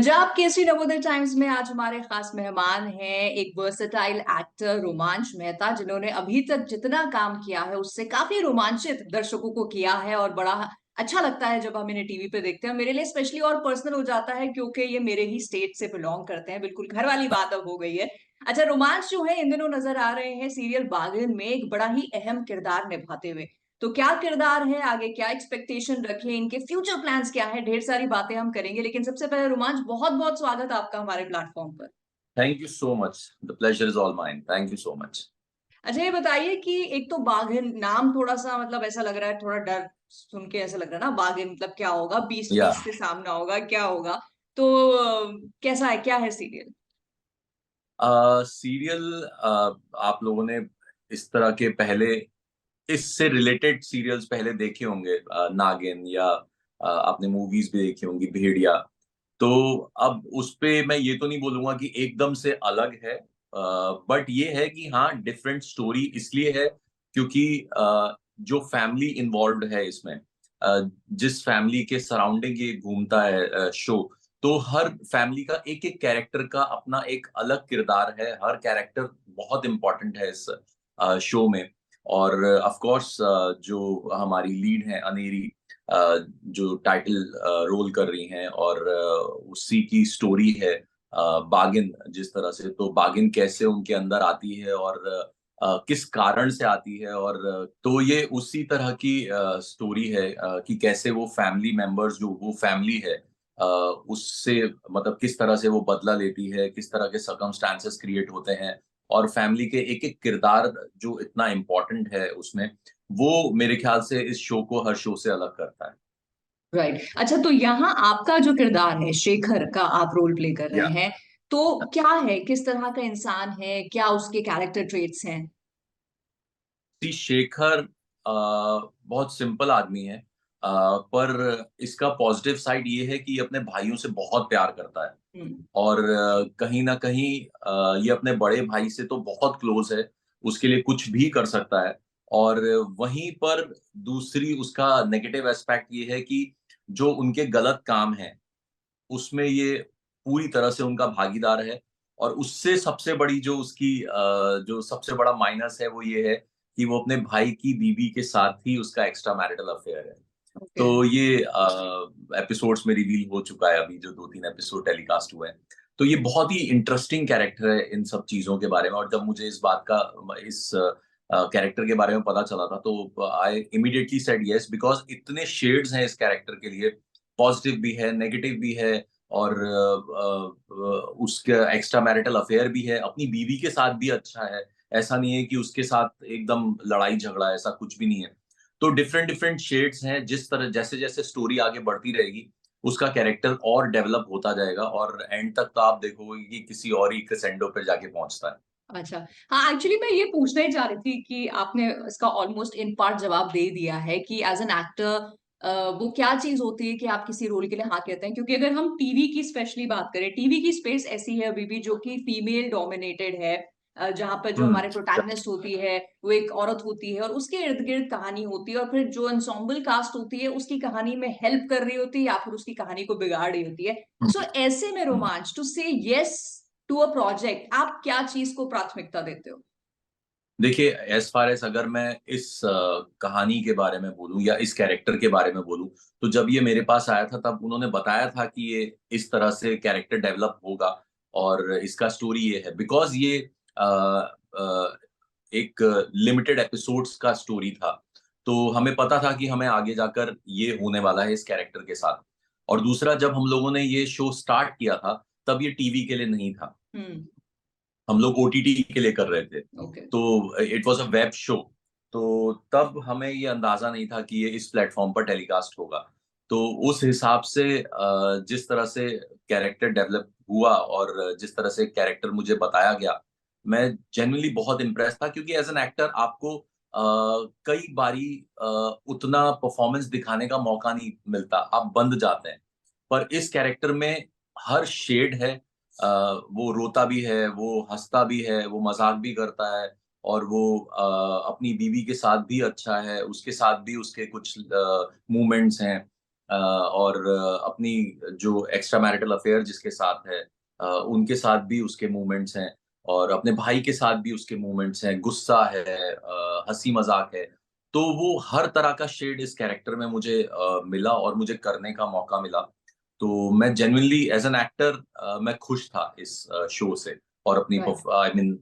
Punjab Kesari Navodaya times में आज हमारे खास मेहमान हैं एक वर्सेटाइल एक्टर रोमांच मेहता, जिन्होंने अभी तक जितना काम किया है उससे काफी रोमांचित दर्शकों को किया है और बड़ा अच्छा लगता है जब हम इन्हें टीवी पे देखते हैं। मेरे लिए स्पेशली और पर्सनल हो जाता है क्योंकि ये मेरे ही स्टेट से बिलोंग करते हैं, बिल्कुल घर वाली बात अब हो गई है। अच्छा, रोमांच जो है इन दिनों नजर आ रहे हैं सीरियल बागिन में एक बड़ा ही अहम किरदार निभाते हुए। तो क्या किरदार है, आगे क्या एक्सपेक्टेशन रखे, इनके फ्यूचर प्लान्स क्या है, ढेर सारी बातें हम करेंगे। लेकिन सबसे पहले रोमांच, बहुत बहुत स्वागत आपका हमारे प्लेटफॉर्म पर। Thank you so much. The pleasure is all mine. Thank you so much. अच्छा, ये बताइए कि एक तो बाघिन नाम थोड़ा सा मतलब ऐसा लग रहा है, थोड़ा डर सुन के ऐसा लग रहा है ना। बाघिन मतलब क्या होगा, बीस या बीस से सामना होगा, क्या होगा? तो कैसा है, क्या है सीरियल? सीरियल आप लोगों ने इस तरह के पहले इससे रिलेटेड सीरियल्स पहले देखे होंगे, नागिन या आपने मूवीज भी देखी होंगी भेड़िया। तो अब उस पे मैं ये तो नहीं बोलूंगा कि एकदम से अलग है, बट ये है कि हाँ डिफरेंट स्टोरी इसलिए है क्योंकि जो फैमिली इन्वॉल्व्ड है इसमें, जिस फैमिली के सराउंडिंग ये घूमता है शो, तो हर फैमिली का एक एक कैरेक्टर का अपना एक अलग किरदार है। हर कैरेक्टर बहुत इंपॉर्टेंट है इस शो में। और ऑफ कोर्स जो हमारी लीड है अनेरी, जो टाइटल रोल कर रही हैं, और उसी की स्टोरी है बागिन। जिस तरह से तो बागिन कैसे उनके अंदर आती है और किस कारण से आती है, और तो ये उसी तरह की स्टोरी है कि कैसे वो फैमिली मेंबर्स, जो वो फैमिली है, उससे मतलब किस तरह से वो बदला लेती है, किस तरह के सर्कमस्टांसेस क्रिएट होते हैं, और फैमिली के एक एक किरदार जो इतना इम्पोर्टेंट है उसमें, वो मेरे ख्याल से इस शो को हर शो से अलग करता है। राइट। अच्छा, तो यहाँ आपका जो किरदार है शेखर का, आप रोल प्ले कर रहे या हैं, तो क्या है, किस तरह का इंसान है, क्या उसके कैरेक्टर ट्रेट्स हैं? शेखर बहुत सिंपल आदमी है, पर इसका पॉजिटिव साइड ये है कि ये अपने भाइयों से बहुत प्यार करता है। हम्म। और कहीं ना कहीं ये अपने बड़े भाई से तो बहुत क्लोज है, उसके लिए कुछ भी कर सकता है। और वहीं पर दूसरी उसका नेगेटिव एस्पेक्ट ये है कि जो उनके गलत काम हैं उसमें ये पूरी तरह से उनका भागीदार है। और उससे सबसे बड़ी जो उसकी जो सबसे बड़ा माइनस है वो ये है कि वो अपने भाई की बीवी के साथ ही उसका एक्स्ट्रा मैरिटल अफेयर है। ओके। तो ये एपिसोड्स में रिवील हो चुका है, अभी जो 2-3 एपिसोड टेलीकास्ट हुए हैं। तो ये बहुत ही इंटरेस्टिंग कैरेक्टर है इन सब चीजों के बारे में। और जब मुझे इस बात का, इस कैरेक्टर के बारे में पता चला था, तो I immediately said yes, because इतने शेड्स हैं इस कैरेक्टर के लिए। पॉजिटिव भी है, नेगेटिव भी है, और उसका एक्स्ट्रा मैरिटल अफेयर भी है, अपनी बीवी के साथ भी अच्छा है। ऐसा नहीं है कि उसके साथ एकदम लड़ाई झगड़ा, ऐसा कुछ भी नहीं है। तो डिफरेंट डिफरेंट शेड्स हैं। जिस तरह जैसे जैसे स्टोरी आगे बढ़ती रहेगी उसका कैरेक्टर और डेवलप होता जाएगा, और एंड तक तो आप देखोगे कि किसी और ही क्रेसेंडो पर जाके पहुंचता है। अच्छा। हाँ, एक्चुअली मैं ये पूछना ही चाह रही थी कि आपने इसका ऑलमोस्ट इन पार्ट जवाब दे दिया है कि एज एन एक्टर वो क्या चीज होती है कि आप किसी रोल के लिए हाँ कहते हैं। क्योंकि अगर हम टीवी की स्पेशली बात करें, टीवी की स्पेस ऐसी है अभी भी जो कि फीमेल डोमिनेटेड है। जहाँ पर जो हम्म। हमारे प्रोटैगनिस्ट होती है वो एक औरत होती है और उसके इर्द गिर्द कहानी होती है, और फिर जो एंसेम्बल कास्ट होती है उसकी कहानी में हेल्प कर रही होती है या फिर उसकी कहानी को बिगाड़ रही होती है। सो ऐसे में हम्म। रोमांच टू से यस टू अ प्रोजेक्ट, आप क्या चीज को प्राथमिकता देते हो? देखिए, एज फार एज अगर मैं इस कहानी के बारे में बोलूं या इस कैरेक्टर के बारे में बोलूं, तो जब ये मेरे पास आया था तब उन्होंने बताया था कि ये इस तरह से कैरेक्टर डेवलप होगा, और इसका स्टोरी ये है बिकॉज ये अ, अ, एक लिमिटेड एपिसोड्स का स्टोरी था। तो हमें पता था कि हमें आगे जाकर ये होने वाला है इस कैरेक्टर के साथ। और दूसरा, जब हम लोगों ने ये शो स्टार्ट किया था तब ये टीवी के लिए नहीं था, हम्म। हम लोग ओटीटी के लिए कर रहे थे। ओके। तो it was a web show. तो तब हमें ये अंदाजा नहीं था कि ये इस प्लेटफॉर्म पर टेलीकास्ट होगा। तो उस हिसाब से जिस तरह से कैरेक्टर डेवलप हुआ और जिस तरह से कैरेक्टर मुझे बताया गया, मैं जेन्युइनली बहुत इम्प्रेस था, क्योंकि एज एन एक्टर आपको कई बारी उतना परफॉर्मेंस दिखाने का मौका नहीं मिलता, आप बंद जाते हैं। पर इस कैरेक्टर में हर शेड है। वो रोता भी है, वो हँसता भी है, वो मज़ाक भी करता है, और वो अपनी बीवी के साथ भी अच्छा है, उसके साथ भी उसके कुछ मूवमेंट्स हैं। और अपनी जो एक्स्ट्रा मैरिटल अफेयर जिसके साथ है, उनके साथ भी उसके मूवमेंट्स हैं, और अपने भाई के साथ भी उसके मूवमेंट्स हैं, गुस्सा है, हंसी मजाक है। तो वो हर तरह का शेड इस कैरेक्टर में मुझे मिला और मुझे करने का मौका मिला। तो मैं जेन्युइनली एज एन एक्टर मैं खुश था इस शो से और अपनी राइट। आई मीन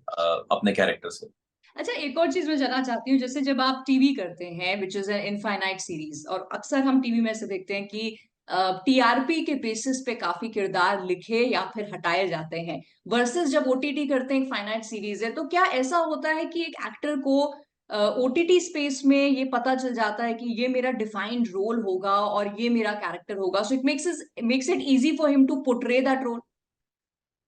अपने कैरेक्टर से। अच्छा, एक और चीज मैं जानना चाहती हूँ, जैसे जब आप टीवी करते हैं which is an infinite series, और अक्सर हम टीवी में से देखते हैं कि टीआरपी के बेसिस पे काफी किरदार लिखे या फिर हटाए जाते हैं, वर्सेस जब ओटीटी करते हैं एक फाइनाइट सीरीज है, तो क्या ऐसा होता है कि एक एक्टर को ओटीटी स्पेस में ये पता चल जाता है कि ये मेरा डिफाइंड रोल होगा और ये मेरा कैरेक्टर होगा, so it makes it easy for him to portray that role?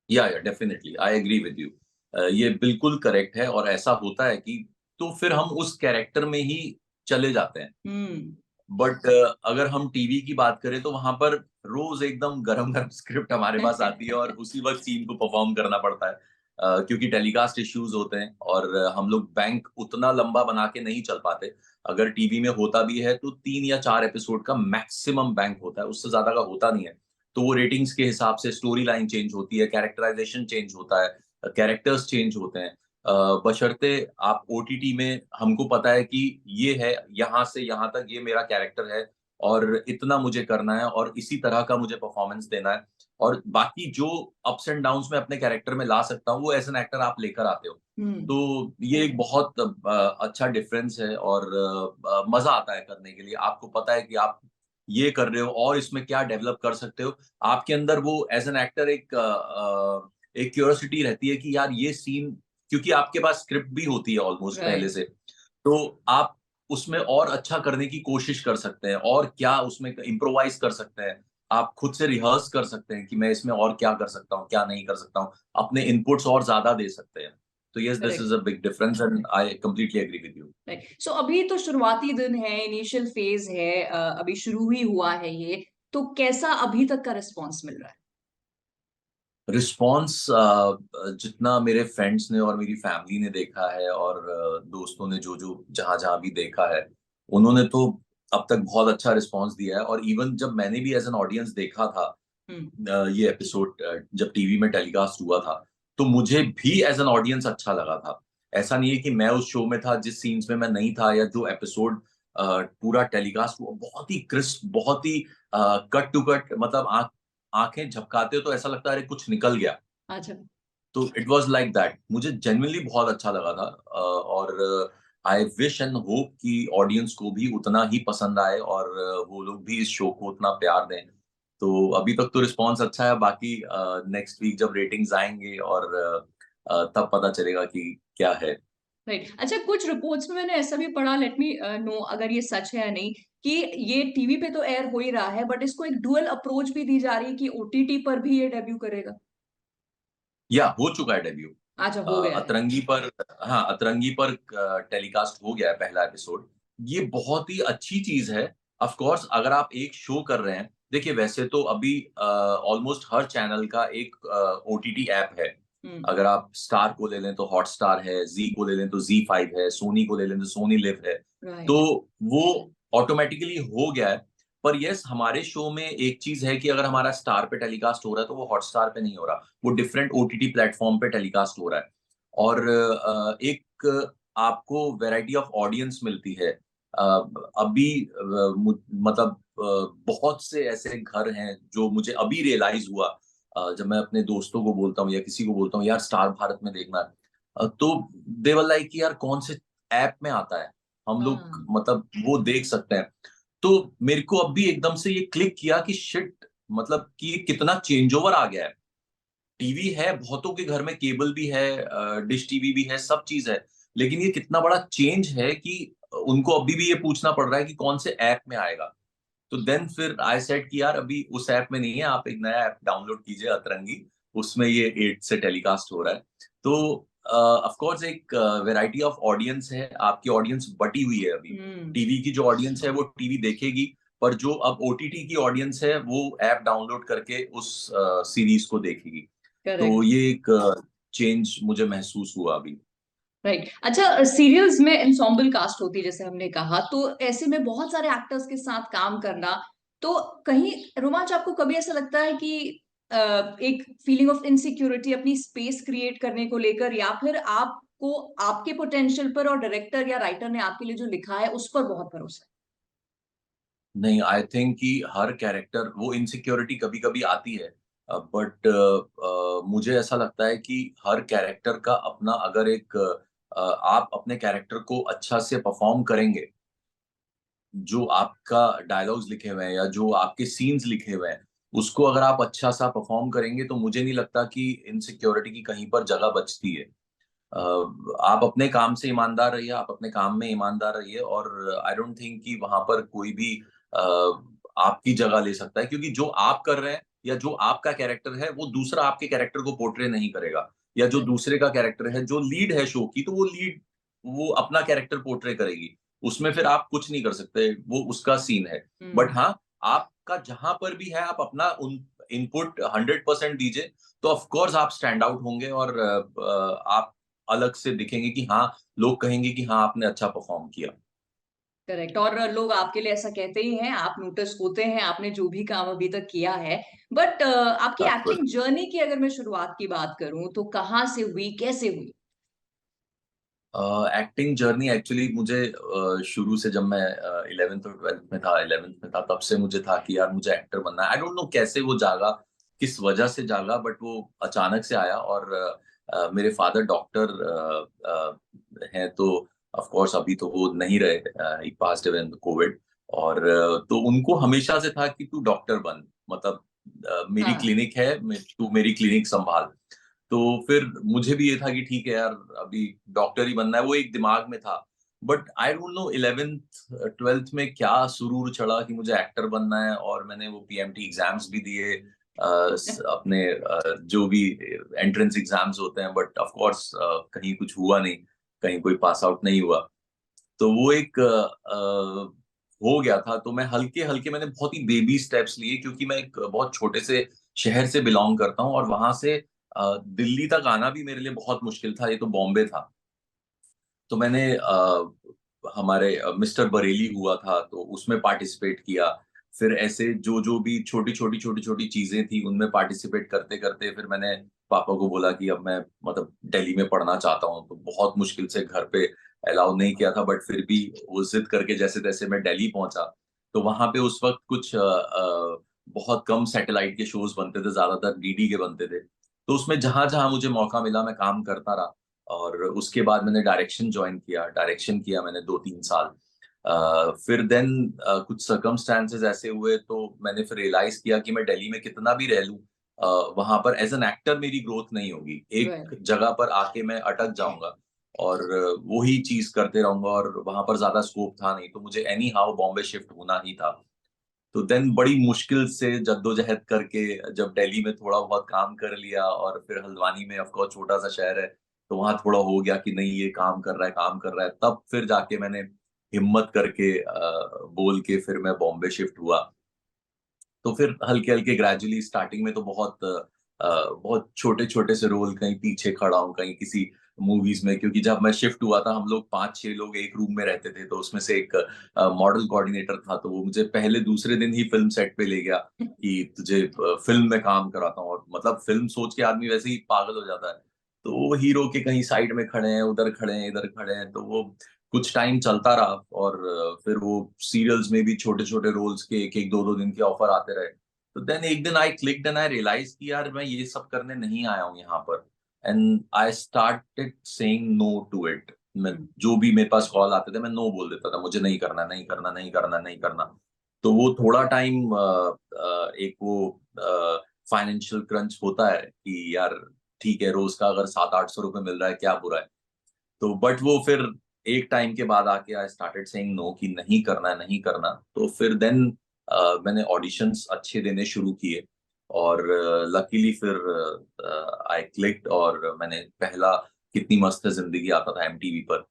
या definitely I agree with you. ये बिल्कुल करेक्ट है और ऐसा होता है कि तो फिर हम उस कैरेक्टर में ही चले जाते हैं। हम्म। बट अगर हम टीवी की बात करें तो वहां पर रोज एकदम गरम गरम स्क्रिप्ट हमारे पास आती है और उसी वक्त सीन को परफॉर्म करना पड़ता है, क्योंकि टेलीकास्ट इश्यूज होते हैं और हम लोग बैंक उतना लंबा बना के नहीं चल पाते। अगर टीवी में होता भी है तो 3 या 4 एपिसोड का मैक्सिमम बैंक होता है, उससे ज्यादा का होता नहीं है। तो वो रेटिंग्स के हिसाब से स्टोरी लाइन चेंज होती है, कैरेक्टराइजेशन चेंज होता है, कैरेक्टर्स चेंज होते हैं। बशर्ते आप ओटीटी में हमको पता है कि ये है, यहाँ से यहाँ तक ये मेरा कैरेक्टर है और इतना मुझे करना है और इसी तरह का मुझे परफॉर्मेंस देना है, और बाकी जो अप्स एंड डाउन्स में अपने कैरेक्टर में ला सकता हूँ वो एज एन एक्टर आप लेकर आते हो। हम्म। तो ये एक बहुत अच्छा डिफरेंस है और मजा आता है करने के लिए। आपको पता है कि आप ये कर रहे हो और इसमें क्या डेवलप कर सकते हो। आपके अंदर वो एज एन एक्टर एक क्यूरियोसिटी रहती है कि यार ये सीन, क्योंकि आपके पास स्क्रिप्ट भी होती है ऑलमोस्ट पहले राइट। से, तो आप उसमें और अच्छा करने की कोशिश कर सकते हैं और क्या उसमें इम्प्रोवाइज कर सकते हैं। आप खुद से रिहर्स कर सकते हैं कि मैं इसमें और क्या कर सकता हूँ, क्या नहीं कर सकता हूँ, अपने इनपुट्स और ज्यादा दे सकते हैं। तो yes, this is correct. A big difference and I completely agree with you. Right, so अभी तो शुरुआती दिन है, इनिशियल फेज है, अभी शुरू ही हुआ है ये, तो कैसा अभी तक का रिस्पॉन्स मिल रहा है? रिस्पॉन्स जितना मेरे फ्रेंड्स ने और मेरी फैमिली ने देखा है और दोस्तों ने जो जो जहां जहां भी देखा है, उन्होंने तो अब तक बहुत अच्छा रिस्पॉन्स दिया है। और इवन जब मैंने भी एज एन ऑडियंस देखा था हम्म। ये एपिसोड जब टीवी में टेलीकास्ट हुआ था, तो मुझे भी एज एन ऑडियंस अच्छा लगा था। ऐसा नहीं है कि मैं उस शो में था जिस सीन्स में मैं नहीं था, या जो एपिसोड पूरा टेलीकास्ट हुआ बहुत ही क्रिस्प, बहुत ही कट टू कट, मतलब आंखें झपकाते हो तो ऐसा लगता है अरे कुछ निकल गया। अच्छा। तो इट वाज लाइक दैट, मुझे जेन्युइनली बहुत अच्छा लगा था। और आई विश एंड होप कि ऑडियंस को भी उतना ही पसंद आए और वो लोग भी इस शो को उतना प्यार दें। तो अभी तक तो रिस्पांस अच्छा है, बाकी नेक्स्ट वीक जब रेटिंग्स आएंगे और तब पता चलेगा कि क्या है। राइट, अच्छा, कुछ रिपोर्ट्स में मैंने ऐसा भी पढ़ा, लेट मी नो अगर ये सच है या नहीं, कि ये टीवी पे तो एयर हो ही रहा है, बट इसको एक डुअल अप्रोच भी दी जा रही है कि ओटीटी पर भी ये डेब्यू करेगा। या हो चुका है डेब्यू। अच्छा, हो गया है। अतरंगी पर, हाँ अतरंगी पर टेलीकास्ट हो गया है पहला एपिसोड। ये बहुत ही अच्छी चीज है। ऑफ कोर्स अगर आप एक शो कर रहे हैं, देखिए वैसे तो अभी ऑलमोस्ट हर चैनल का एक ओटीटी ऐप है। हम्म। अगर आप स्टार को ले लें तो हॉटस्टार है, जी को ले लें तो जी 5 है, सोनी को ले लें तो सोनी लिव है। तो राइट। वो ऑटोमेटिकली हो गया है। पर यस, हमारे शो में एक चीज है कि अगर हमारा स्टार पे टेलीकास्ट हो रहा है तो वो हॉटस्टार पे नहीं हो रहा, वो डिफरेंट ओटीटी प्लेटफॉर्म पे टेलीकास्ट हो रहा है। और एक आपको वैरायटी ऑफ ऑडियंस मिलती है। अ, अभी मतलब बहुत से ऐसे घर हैं जो मुझे अभी रियलाइज हुआ, जब मैं अपने दोस्तों को बोलता हूँ या किसी को बोलता हूँ यार स्टार भारत में देखना है, तो दे वर लाइक कि यार कौन से ऐप में आता है, हम लोग हाँ। मतलब वो देख सकते हैं। तो मेरे को अब भी एकदम से ये क्लिक किया कि शिट, मतलब कि ये कितना चेंज ओवर आ गया है। टीवी है, बहुतों के घर में केबल भी है, डिश टीवी भी है, सब चीज है, लेकिन ये कितना बड़ा चेंज है कि उनको अभी भी ये पूछना पड़ रहा है कि कौन से ऐप में आएगा। तो देन फिर आई सेड कि यार अभी उस ऐप में नहीं है, आप एक नया ऐप डाउनलोड कीजिए अतरंगी, उसमें ये 8 से टेलीकास्ट हो रहा है। तो ऑफ कोर्स एक वैरायटी ऑफ ऑडियंस है, आपकी ऑडियंस बटी हुई है अभी। हम्म। टीवी की जो ऑडियंस है वो टीवी देखेगी, पर जो अब ओटीटी की ऑडियंस है वो ऐप डाउनलोड करके उस सीरीज को देखेगी। तो करेक्ट। ये एक चेंज मुझे महसूस हुआ अभी। राइट, अच्छा, सीरियल्स में एंसॉम्बल कास्ट होती है जैसे हमने कहा, तो ऐसे में बहुत सारे एक्टर्स के साथ काम करना तो कहीं रोमांच आपको कभी ऐसा लगता है कि एक फीलिंग ऑफ इनसिक्योरिटी अपनी स्पेस क्रिएट करने को लेकर, या फिर आपको आपके पोटेंशियल पर और डायरेक्टर या राइटर ने आपके लिए जो लिखा है उस पर बहुत भरोसा नहीं, आई थिंक कि हर कैरेक्टर वो इनसिक्योरिटी कभी कभी आती है, बट मुझे ऐसा लगता है कि हर कैरेक्टर का अपना, अगर एक आप अपने कैरेक्टर को अच्छा से परफॉर्म करेंगे, जो आपका डायलॉग्स लिखे हुए हैं या जो आपके सीन्स लिखे हुए हैं, उसको अगर आप अच्छा सा परफॉर्म करेंगे तो मुझे नहीं लगता कि इनसिक्योरिटी की कहीं पर जगह बचती है। आप अपने काम से ईमानदार रहिए, आप अपने काम में ईमानदार रहिए, और आई डोंट थिंक कि वहां पर कोई भी आपकी जगह ले सकता है, क्योंकि जो आप कर रहे हैं या जो आपका कैरेक्टर है वो दूसरा आपके कैरेक्टर को पोर्ट्रे नहीं करेगा, या जो है। दूसरे का कैरेक्टर है, जो लीड है शो की, तो वो लीड वो अपना कैरेक्टर पोर्ट्रे करेगी। उसमें फिर आप कुछ नहीं कर सकते, वो उसका सीन है। बट हम्म। हाँ, आपका जहां पर भी है आप अपना उन इनपुट 100% दीजिए, तो ऑफ कोर्स आप स्टैंड आउट होंगे, और आप अलग से दिखेंगे कि हाँ, लोग कहेंगे कि हाँ, आपने अच्छा परफॉर्म किया। करेक्ट। और लोग आपके लिए ऐसा कहते ही हैं, आप नोटिस होते हैं आपने जो भी काम अभी तक किया है। बट आपकी टच वुड। एक्टिंग जर्नी की अगर मैं शुरुआत की बात करूं तो कहाँ से हुई, कैसे हुई? एक्टिंग जर्नी एक्चुअली मुझे शुरू से, जब मैं 11th और 12th में था, 11th में था, तब से मुझे था कि यार मुझे एक्टर बनना है। आई डोंट नो कैसे वो जागा, किस वजह से जागा, बट वो अचानक से आया। और मेरे फादर डॉक्टर हैं, तो ऑफ कोर्स अभी तो वो नहीं रहे, ही पास्ड अवे इन कोविड। और तो उनको हमेशा से था कि तू डॉक्टर बन, मतलब मेरी हाँ। क्लिनिक है, तू मेरी क्लिनिक संभाल। तो फिर मुझे भी ये था कि ठीक है यार, अभी डॉक्टर ही बनना है, वो एक दिमाग में था। But I don't know 11th 12th में क्या सुरूर चढ़ा कि मुझे एक्टर बनना है, और मैंने वो पीएमटी एग्जाम्स भी दिए, अपने जो भी एंट्रेंस एग्जाम्स होते हैं, बट ऑफ कोर्स कहीं कुछ हुआ नहीं, कहीं कोई पास आउट नहीं हुआ। तो वो एक हो गया था। तो मैं हल्के हल्के, मैंने बहुत ही बेबी स्टेप्स लिए, क्योंकि मैं एक बहुत छोटे से शहर से बिलोंग करता हूँ, और वहां से दिल्ली तक आना भी मेरे लिए बहुत मुश्किल था, ये तो बॉम्बे था। तो मैंने हमारे मिस्टर बरेली हुआ था, तो उसमें पार्टिसिपेट किया। फिर ऐसे जो जो भी छोटी छोटी चीजें थी, उनमें पार्टिसिपेट करते करते फिर मैंने पापा को बोला कि अब मैं, मतलब दिल्ली में पढ़ना चाहता हूँ। तो बहुत मुश्किल से घर पे अलाउ नहीं किया था, बट फिर भी वो जिद करके जैसे तैसे मैं दिल्ली पहुंचा। तो वहां पे उस वक्त कुछ बहुत कम सैटेलाइट के शोज बनते थे, ज्यादातर डीडी के बनते थे। तो उसमें जहां जहां मुझे मौका मिला मैं काम करता रहा। और उसके बाद मैंने डायरेक्शन ज्वाइन किया, डायरेक्शन किया मैंने 2-3 साल। फिर देन कुछ सर्कमस्टांसेस ऐसे हुए, तो मैंने फिर रियलाइज किया कि मैं दिल्ली में कितना भी रह लूं, वहां पर एज एन एक्टर मेरी ग्रोथ नहीं होगी, राइट। एक जगह पर आके मैं अटक जाऊंगा, और वही चीज करते रहूंगा, और वहां पर ज्यादा स्कोप था नहीं, तो मुझे एनी हाउ बॉम्बे शिफ्ट होना ही था। तो देन बड़ी मुश्किल से जद्दोजहद करके, जब दिल्ली में थोड़ा बहुत काम कर लिया, और फिर हल्द्वानी में ऑफ कोर्स छोटा सा शहर है, तो वहां थोड़ा हो गया कि नहीं, ये काम कर रहा है, काम कर रहा है, तब फिर जाके मैंने हिम्मत करके बोल के फिर मैं बॉम्बे शिफ्ट हुआ। तो फिर हल्के हल्के ग्रेजुअली, स्टार्टिंग में तो बहुत छोटे छोटे से रोल, कहीं पीछे खड़ा हूँ, कहीं किसी मूवीज में, क्योंकि जब मैं शिफ्ट हुआ था हम लोग 5-6 लोग एक रूम में रहते थे, तो उसमें से एक मॉडल कोऑर्डिनेटर था, तो वो मुझे पहले दूसरे दिन ही फिल्म सेट पे ले गया कि तुझे फिल्म में काम कराता हूँ। और मतलब फिल्म सोच के आदमी वैसे ही पागल हो जाता है। तो वो हीरो के कहीं साइड में खड़े हैं, उधर खड़े हैं, इधर खड़े हैं, तो वो कुछ टाइम चलता रहा। और फिर वो सीरियल्स में भी छोटे छोटे रोल्स के 1-1, 2-2 दिन के ऑफर आते रहे। तो देन एक दिन आई क्लिक्ड एंड आई रियलाइज कि यार मैं ये सब करने नहीं आया हूँ यहाँ पर। And I started saying no to it. मैं, जो भी मेरे पास कॉल आते थे, मैं नो बोल देता था, मुझे नहीं करना, नहीं करना, नहीं करना, नहीं करना। तो वो थोड़ा टाइम, एक वो फाइनेंशियल क्रंच होता है कि यार ठीक है, रोज का अगर 700-800 रुपये मिल रहा है, क्या बुरा है। तो बट वो फिर एक टाइम के बाद आके आई स्टार्टेड सेइंग नो, कि नहीं करना है, नहीं करना। तो फिर देन मैंने ऑडिशंस अच्छे देने शुरू किए, और लकीली फिर आई क्लिक्ड, और मैंने पहला कितनी मस्त है जिंदगी आता था एमटीवी पर,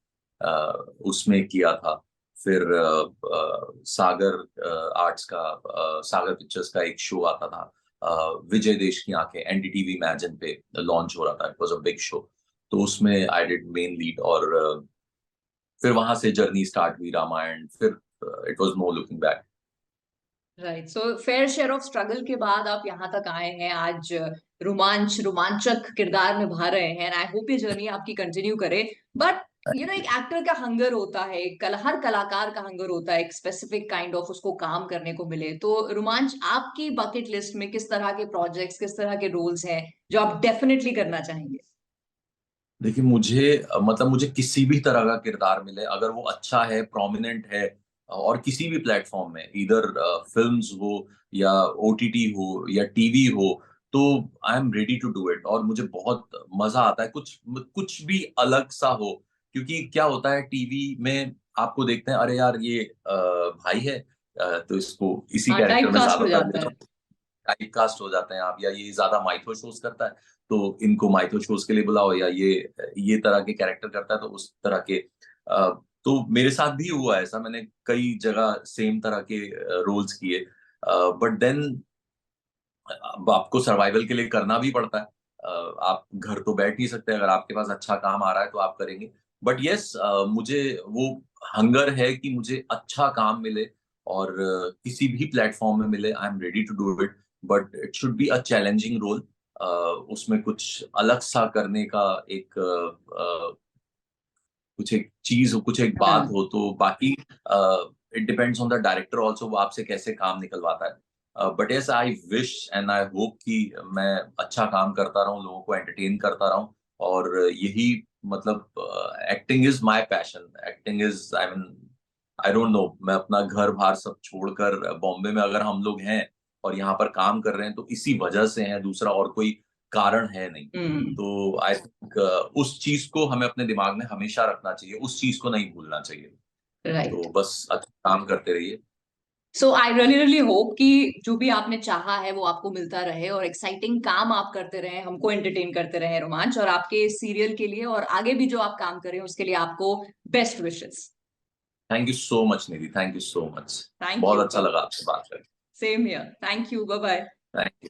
उसमें किया था। फिर सागर आर्ट्स का, सागर पिक्चर्स का एक शो आता था, विजय देश की आंखें, एनडीटीवी इमेजिन पे लॉन्च हो रहा था, it was a big show. तो उसमें आई डिड मेन लीड, और फिर वहां से जर्नी स्टार्ट हुई रामायण, फिर it was no looking back. Right, so fair share of struggle के बाद आप यहाँ तक आए हैं, आज रोमांचक किरदार निभा रहे हैं। आई होप ये जर्नी आपकी कंटिन्यू करे। बट एक एक्टर का हंगर होता है, हर कलाकार का हंगर होता है, एक स्पेसिफिक काइंड ऑफ उसको काम करने को मिले। तो रोमांच, आपकी बकेट लिस्ट में किस तरह के प्रोजेक्ट्स, किस तरह के रोल्स हैं जो आप डेफिनेटली करना चाहेंगे? देखिए मुझे मतलब मुझे किसी भी तरह का किरदार मिले, अगर वो अच्छा है, प्रोमिनेंट है, और किसी भी प्लेटफॉर्म में, इधर फिल्म्स हो या ओटीटी हो या टीवी हो, तो I am ready to do it. और मुझे बहुत मजा आता है, कुछ कुछ भी अलग सा हो। क्योंकि क्या होता है, टीवी में आपको देखते हैं, अरे यार ये भाई है, तो इसको इसी हाँ, कैरेक्टर टाइप में कास्ट हो ज्यादातर जाता है। टाइप कास्ट हो जाते हैं आप, या ये ज्यादा माइथो शोज करता है तो इनको माइथो शोज के लिए बुलाओ, या ये तरह के कैरेक्टर करता है तो उस तरह के। तो मेरे साथ भी हुआ ऐसा, मैंने कई जगह सेम तरह के रोल्स किए। बट देन अब आपको सर्वाइवल के लिए करना भी पड़ता है। आप घर तो बैठ नहीं सकते, अगर आपके पास अच्छा काम आ रहा है तो आप करेंगे। बट यस, मुझे वो हंगर है कि मुझे अच्छा काम मिले, और किसी भी प्लेटफॉर्म में मिले, I am ready to do it. But it should be a challenging role. उसमें कुछ अलग सा करने का एक कुछ एक चीज हो, कुछ एक बात हाँ। हो, तो बाकी it depends on the director also, वो आपसे कैसे काम निकलवाता है। But yes, I wish and I hope कि मैं अच्छा काम करता रहूं, लोगों को एंटरटेन करता रहूं। और यही मतलब acting is my passion. Acting is, I mean, I don't know, मैं अपना घर बार सब छोड़कर बॉम्बे में अगर हम लोग हैं और यहाँ पर काम कर रहे हैं तो इसी वजह से हैं, दूसरा और कोई कारण है नहीं। हम्म। तो आई थिंक उस चीज को हमें अपने दिमाग में हमेशा रखना चाहिए, उस चीज को नहीं भूलना चाहिए। राइट। तो बस अच्छा काम करते रहिए। सो आई रियली रियली होप कि जो भी आपने चाहा है वो आपको मिलता रहे, और एक्साइटिंग काम आप करते रहे, हमको एंटरटेन करते रहे रोमांच, और आपके सीरियल के लिए और आगे भी जो आप काम करें उसके लिए आपको best wishes. Thank you so much Nidhi, thank you so much. Thank you. बहुत अच्छा लगा आपसे बात करके। Same here, thank you, bye bye. Thank you.